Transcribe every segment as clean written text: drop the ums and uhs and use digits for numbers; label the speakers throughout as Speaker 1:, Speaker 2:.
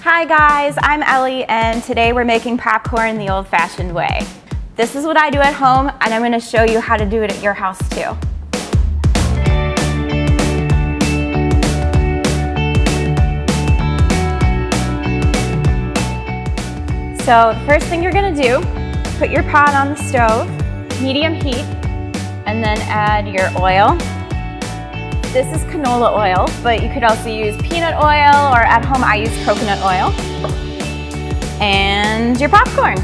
Speaker 1: Hi guys, I'm Ellie and today we're making popcorn the old-fashioned way. This is what I do at home and I'm going to show you how to do it at your house too. So the first thing you're going to do, put your pot on the stove, medium heat, and then add your oil. This is canola oil, but you could also use peanut oil, or at home I use coconut oil. And your popcorn.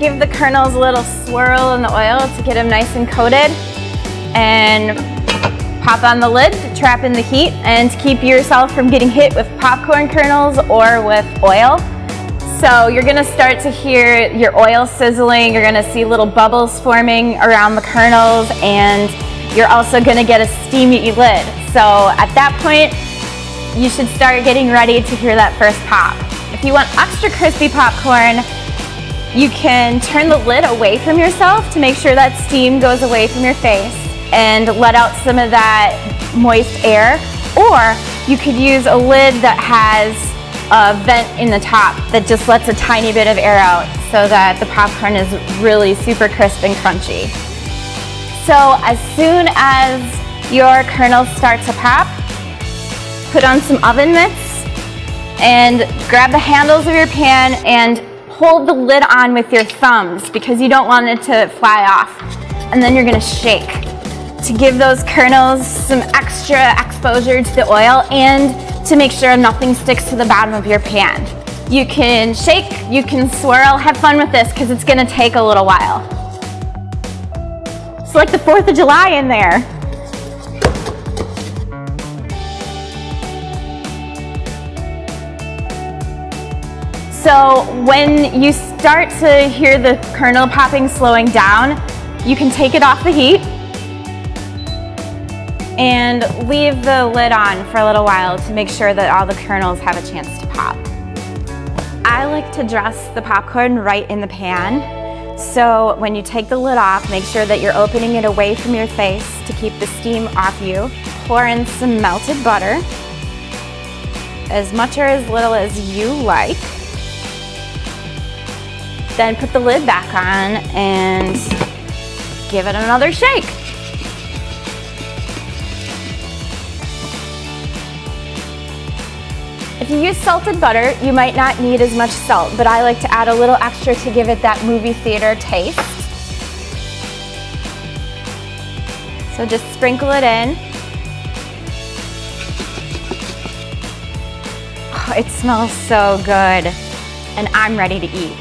Speaker 1: Give the kernels a little swirl in the oil to get them nice and coated. And pop on the lid to trap in the heat and to keep yourself from getting hit with popcorn kernels or with oil. So you're gonna start to hear your oil sizzling, you're gonna see little bubbles forming around the kernels, and you're also gonna get a steamy lid. So at that point, you should start getting ready to hear that first pop. If you want extra crispy popcorn, you can turn the lid away from yourself to make sure that steam goes away from your face and let out some of that moist air. Or you could use a lid that has a vent in the top that just lets a tiny bit of air out so that the popcorn is really super crisp and crunchy. So as soon as your kernels start to pop, put on some oven mitts and grab the handles of your pan and hold the lid on with your thumbs because you don't want it to fly off. And then you're gonna shake to give those kernels some extra exposure to the oil and to make sure nothing sticks to the bottom of your pan. You can shake, you can swirl, have fun with this because it's gonna take a little while. It's like the 4th of July in there. So when you start to hear the kernel popping slowing down, you can take it off the heat and leave the lid on for a little while to make sure that all the kernels have a chance to pop. I like to dress the popcorn right in the pan. So when you take the lid off, make sure that you're opening it away from your face to keep the steam off you. Pour in some melted butter, as much or as little as you like. Then put the lid back on and give it another shake. If you use salted butter, you might not need as much salt, but I like to add a little extra to give it that movie theater taste. So just sprinkle it in. Oh, it smells so good, and I'm ready to eat.